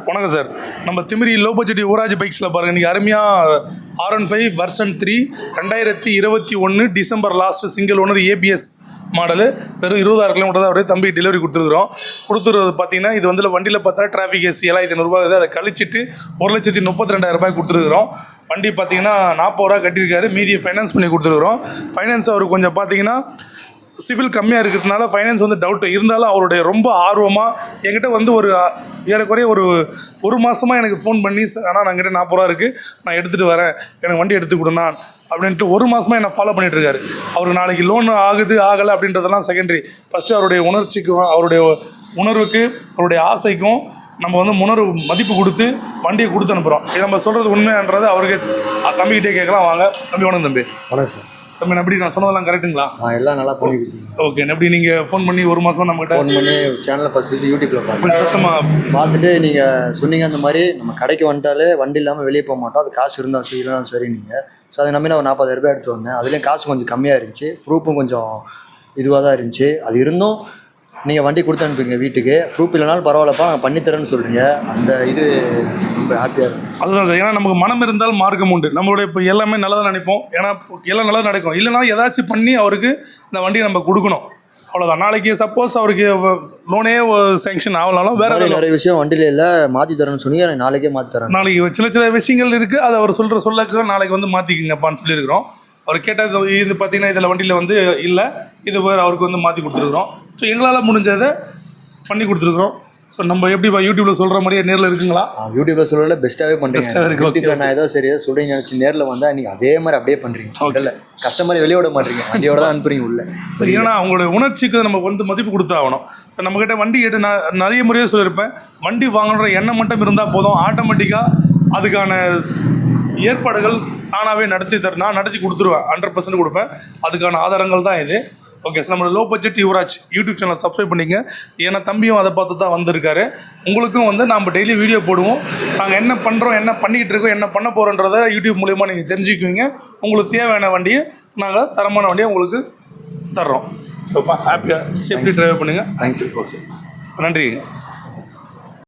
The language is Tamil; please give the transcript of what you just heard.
வணக்கம் சார். நம்ம திமிரி லோ பட்ஜெட் யுவராஜ் பைக்ஸில் பாருங்கள், இன்றைக்கி அருமையாக R15 version 3 2021 December last single owner ABS model வெறும் 20,000 கிலோமீட்டர் தான் அப்படியே தம்பி டெலிவரி கொடுத்துருக்குறது பார்த்தீங்கன்னா, இது வந்து வண்டியில் பார்த்தா டிராஃபிக் ஏசி 7,500 ரூபா இருக்குது. அதை கழிச்சிட்டு 1,32,200 ரூபாய் கொடுத்துருக்குறோம். வண்டி பார்த்தீங்கன்னா 40 ரூபா கட்டியிருக்காரு, மீதியை ஃபைனான்ஸ் பண்ணி கொடுத்துருக்குறோம். ஃபைனான்ஸ் அவருக்கு கொஞ்சம் பார்த்தீங்கன்னா சிவில் கம்மியாக இருக்கிறதுனால ஃபைனான்ஸ் வந்து டவுட்டு இருந்தாலும் அவருடைய ரொம்ப ஆர்வமாக என்கிட்ட வந்து ஒரு ஏறக்குறைய ஒரு மாதமாக எனக்கு ஃபோன் பண்ணி, ஆனால் நாங்கிட்ட 40 ரூபா இருக்குது, நான் எடுத்துகிட்டு வரேன், எனக்கு வண்டி எடுத்து கொடுண்ணா அப்படின்ட்டு ஒரு மாதமாக என்னை ஃபாலோ பண்ணிகிட்ருக்காரு. அவர் நாளைக்கு லோன் ஆகுது ஆகலை அப்படின்றதெல்லாம் செகண்டரி. ஃபஸ்ட்டு அவருடைய உணர்ச்சிக்கும் அவருடைய உணர்வுக்கு அவருடைய ஆசைக்கும் நம்ம வந்து மதிப்பு கொடுத்து வண்டியை கொடுத்து அனுப்புகிறோம். இது நம்ம சொல்கிறது உண்மைன்றது அவருக்கு தம்பிக்கிட்டே கேட்கலாம். வாங்க தம்பி. வணக்கம் தம்பி. வணக்கம் சார். தம்பி, எப்படி நான் சொன்னதெல்லாம் கரெக்டுங்களா? எல்லாம் நல்லா பண்ணிருக்கீங்க. ஓகே. எப்படி நீங்கள் ஃபோன் பண்ணி ஒரு மாதமாக நம்மகிட்ட ஃபோன் பண்ணி சேனலில் ஃபஸ்ட்டு யூடியூப்பில் பார்த்தேன். சத்தமாக பார்த்துட்டு நீங்கள் சொன்னீங்க அந்த மாதிரி நம்ம கடைக்கு வந்துட்டாலே வண்டி இல்லாமல் வெளியே போக மாட்டோம், அது காசு இருந்தாலும் சரி இல்லைனாலும் சரி. நீங்கள் ஸோ அதை நம்பி நான் ஒரு 40,000 ரூபாய் எடுத்து வந்தேன். அதுலேயும் காசு கொஞ்சம் கம்மியாக இருந்துச்சு, ப்ரூஃபும் கொஞ்சம் இதுவாக தான் இருந்துச்சு. அது இருந்தும் நீங்கள் வண்டி கொடுத்து அனுப்புங்க வீட்டுக்கு. ப்ரூஃப் இல்லைனாலும் பரவாயில்லப்பா நான் பண்ணித்தரேன்னு சொல்கிறீங்க. அந்த இது ரொம்ப ஹாப்பியாக இருக்கும். அதுதான் சார். ஏன்னா நமக்கு மனம் இருந்தால் மார்க்கம் உண்டு. நம்மளுடைய இப்போ எல்லாமே நல்லதாக நினைப்போம், ஏன்னா எல்லாம் நல்லா நடக்கும். இல்லைனா ஏதாச்சும் பண்ணி அவருக்கு இந்த வண்டியை நம்ம கொடுக்கணும், அவ்வளோதான். நாளைக்கு சப்போஸ் அவருக்கு லோனே சேங்ஷன் ஆகலாம், வேறு நிறைய விஷயம் வண்டியில் இல்லை மாற்றி தரேன்னு சொன்னீங்க, நாளைக்கே மாற்றி தரேன். நாளைக்கு சில விஷயங்கள் இருக்குது, அதை அவர் சொல்லக்க நாளைக்கு வந்து மாற்றிக்கிங்கப்பான்னு சொல்லியிருக்கிறோம். அவர் கேட்டது இது பார்த்தீங்கன்னா இதில் வண்டியில் வந்து இல்லை, இது வேறு அவருக்கு வந்து மாற்றி கொடுத்துருக்குறோம். ஸோ எங்களால் முடிஞ்சதை பண்ணி கொடுத்துருக்குறோம். ஸோ நம்ம எப்படி யூடியூப்பில் சொல்கிற மாதிரியே நேரில் இருக்குங்களா? யூடியூப்பில் சொல்கிறத பெஸ்ட்டாகவே பண்ணுறீங்க. நான் ஏதோ சரியா சொல்கிறீங்க நினச்சி நேரில் வந்தால் நீங்கள் அதே மாதிரி அப்படியே பண்ணுறீங்க. இல்லை கஸ்டமரை வெளியே விட மாட்டீங்க, வண்டியோட தான் அனுப்புறீங்க உள்ள. சரி, ஏன்னா அவங்களோட உணர்ச்சிக்கு நம்ம வந்து மதிப்பு கொடுத்தாகணும். ஸோ நம்மக்கிட்ட வண்டி நான் நிறைய முறையே சொல்லியிருப்பேன், வண்டி வாங்கணுன்ற எண்ணம் மட்டும் இருந்தால் போதும், ஆட்டோமேட்டிக்காக அதுக்கான ஏற்பாடுகள் தானாகவே நான் நடத்தி கொடுத்துருவேன். 100% கொடுப்பேன். அதுக்கான ஆதாரங்கள் தான் இது. Okay sir. நம்மளோட low budget Yuvraj YouTube channel subscribe பண்ணிங்க. ஏன்னா தம்பியும் அதை பார்த்து தான் வந்திருக்காரு. உங்களுக்கும் வந்து நம்ம டெய்லி வீடியோ போடுவோம். நாங்கள் என்ன பண்ணுறோம், என்ன பண்ணிக்கிட்டு இருக்கோம், என்ன பண்ண போகிறோன்றதை யூடியூப் மூலிமா நீங்கள் தெரிஞ்சுக்குவீங்க. உங்களுக்கு தேவையான வண்டியை நாங்கள் தரமான வண்டியை உங்களுக்கு தர்றோம். ஹாப்பியாக சேஃப்டி ட்ரைவ் பண்ணுங்கள். தேங்க்ஸ். ஓகே, நன்றி.